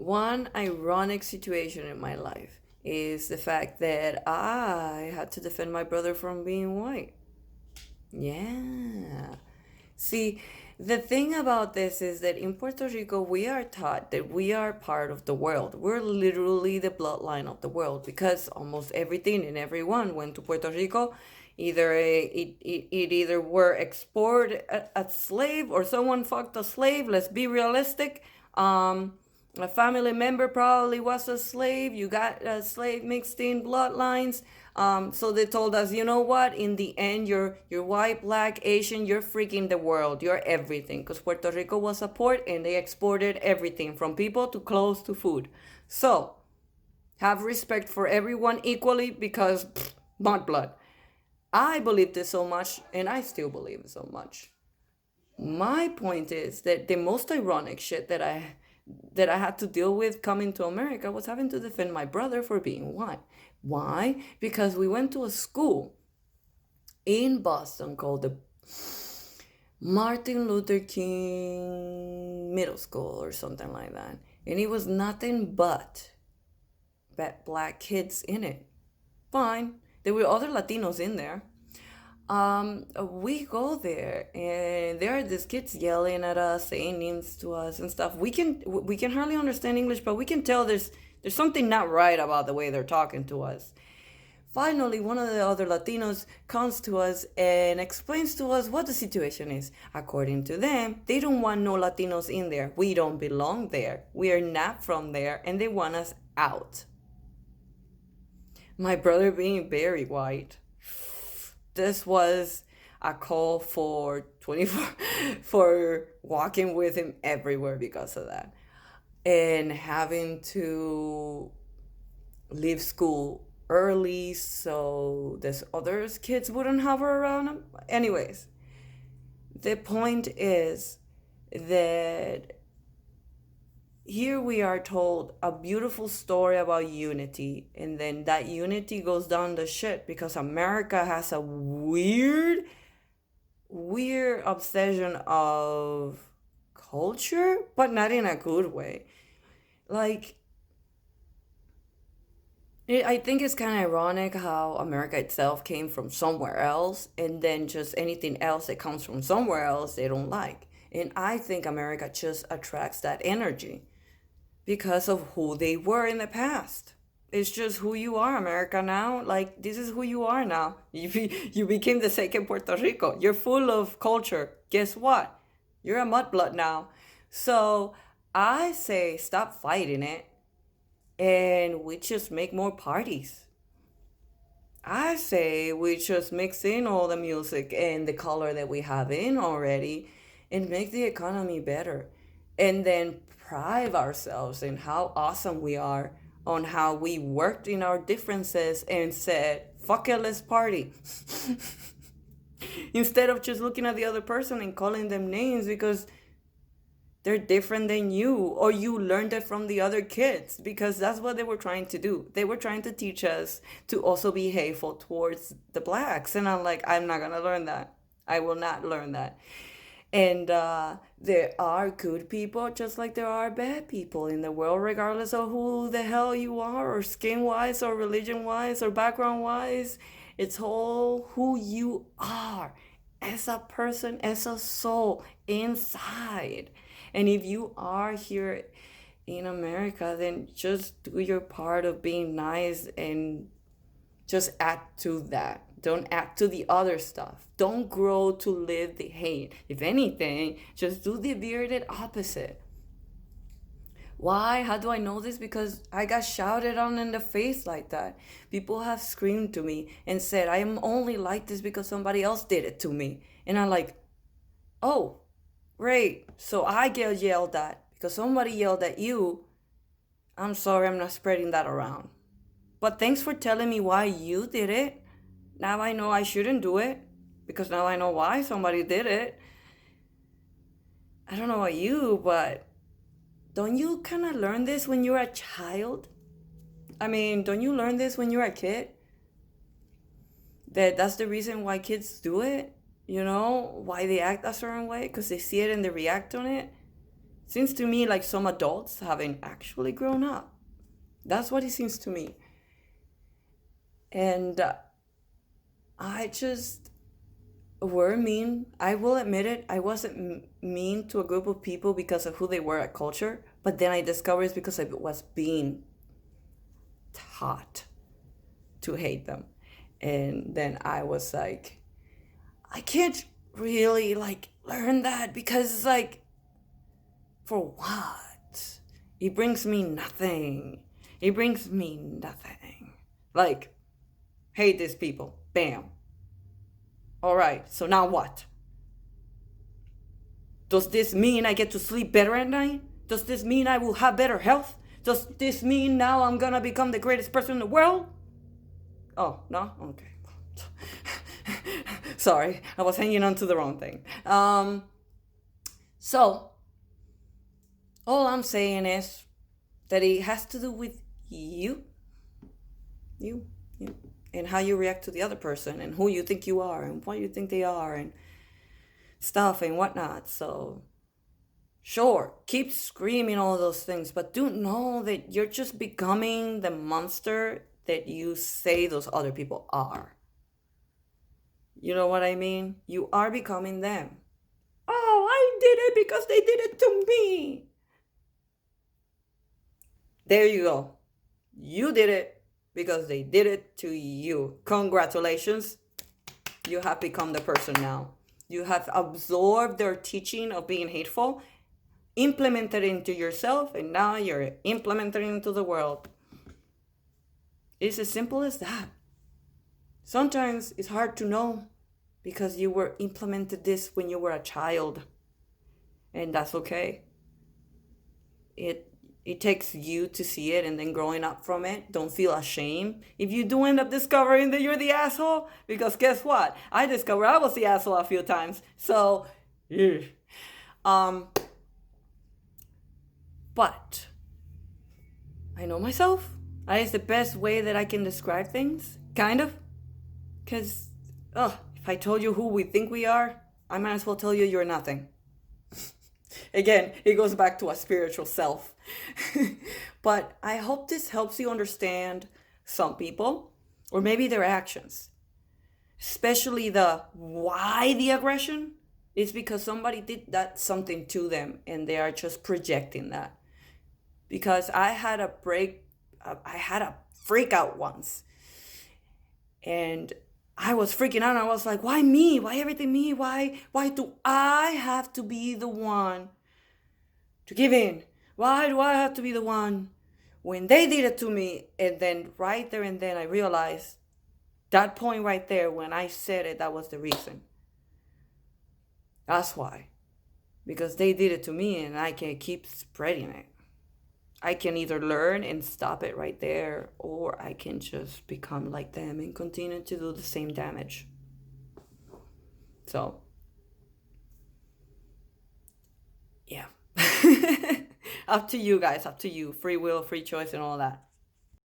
One ironic situation in my life is the fact that I had to defend my brother from being white. Yeah. See, the thing about this is that in Puerto Rico, we are taught that we are part of the world. We're literally the bloodline of the world because almost everything and everyone went to Puerto Rico. Either it either were exported a slave or someone fucked a slave. Let's be realistic. A family member probably was a slave. You got a slave mixed in bloodlines. So they told us, you know what? In the end, you're white, black, Asian. You're freaking the world. You're everything. Because Puerto Rico was a port, and they exported everything from people to clothes to food. So have respect for everyone equally because not blood. I believed it so much, and I still believe it so much. My point is that the most ironic shit that I had to deal with coming to America was having to defend my brother for being white. Why? Because we went to a school in Boston called the Martin Luther King Middle School or something like that. And it was nothing but black kids in it. Fine. There were other Latinos in there. We go there and there are these kids yelling at us, saying names to us and stuff. We can hardly understand English, but we can tell there's something not right about the way they're talking to us. Finally, one of the other Latinos comes to us and explains to us what the situation is. According to them, they don't want no Latinos in there. We don't belong there. We are not from there, and they want us out. My brother being very white, this was a call for 24 for walking with him everywhere because of that, and having to leave school early so this other kids wouldn't hover around him. Anyways, the point is that here we are told a beautiful story about unity, and then that unity goes down the shit because America has a weird obsession of culture, but not in a good way. Like, I think it's kind of ironic how America itself came from somewhere else, and then just anything else that comes from somewhere else they don't like. And I think America just attracts that energy because of who they were in the past. It's just who you are, America, now. Like, this is who you are now. You became the second Puerto Rico. You're full of culture. Guess what? You're a mudblood now. So I say stop fighting it and we just make more parties. I say we just mix in all the music and the color that we have in already and make the economy better. And then pride ourselves in how awesome we are, on how we worked in our differences and said, fuck it, let's party. Instead of just looking at the other person and calling them names because they're different than you, or you learned it from the other kids, because that's what they were trying to do. They were trying to teach us to also be hateful towards the blacks. And I'm like, I'm not going to learn that. I will not learn that. And there are good people just like there are bad people in the world, regardless of who the hell you are, or skin wise, or religion wise, or background wise. It's all who you are as a person, as a soul inside. And if you are here in America, then just do your part of being nice and just add to that. Don't add to the other stuff. Don't grow to live the hate. If anything, just do the weirded opposite. Why? How do I know this? Because I got shouted on in the face like that. People have screamed to me and said, I am only like this because somebody else did it to me. And I'm like, oh, great. So I get yelled at because somebody yelled at you. I'm sorry, I'm not spreading that around. But thanks for telling me why you did it. Now I know I shouldn't do it because now I know why somebody did it. I don't know about you, but don't you kind of learn this when you're a child? I mean, don't you learn this when you're a kid? That's the reason why kids do it? You know, why they act a certain way? Because they see it and they react on it? Seems to me like some adults haven't actually grown up. That's what it seems to me. And I just were mean. I will admit it. I wasn't mean to a group of people because of who they were at culture. But then I discovered it's because I was being taught to hate them. And then I was like, I can't really like learn that because it's like, for what? It brings me nothing. It brings me nothing. Like, hate these people. Bam. All right, so now what? Does this mean I get to sleep better at night? Does this mean I will have better health? Does this mean now I'm gonna become the greatest person in the world? Oh, no? Okay. Sorry, I was hanging on to the wrong thing. So, all I'm saying is that it has to do with you, you, and how you react to the other person, and who you think you are, and what you think they are, and stuff and whatnot. So, sure, keep screaming all those things, but do know that you're just becoming the monster that you say those other people are. You know what I mean? You are becoming them. Oh, I did it because they did it to me. There you go. You did it because they did it to you. Congratulations. You have become the person now. You have absorbed their teaching of being hateful, implemented it into yourself, and now you're implementing it into the world. It's as simple as that. Sometimes it's hard to know because you were implemented this when you were a child, and that's okay. It takes you to see it, and then growing up from it, don't feel ashamed if you do end up discovering that you're the asshole, because guess what? I discovered I was the asshole a few times. So yeah. But I know myself. That is the best way that I can describe things, kind of. Because if I told you who we think we are, I might as well tell you you're nothing. Again, it goes back to a spiritual self. But I hope this helps you understand some people, or maybe their actions. Especially the why the aggression is because somebody did that something to them and they are just projecting that. Because I had a freak out once. And I was freaking out. I was like, why me? Why everything me? Why do I have to be the one to give in? Why do I have to be the one when they did it to me? And then right there and then I realized that point right there when I said it, that was the reason. That's why. Because they did it to me and I can keep spreading it. I can either learn and stop it right there, or I can just become like them and continue to do the same damage. So, yeah. Up to you guys, up to you. Free will, free choice, and all that.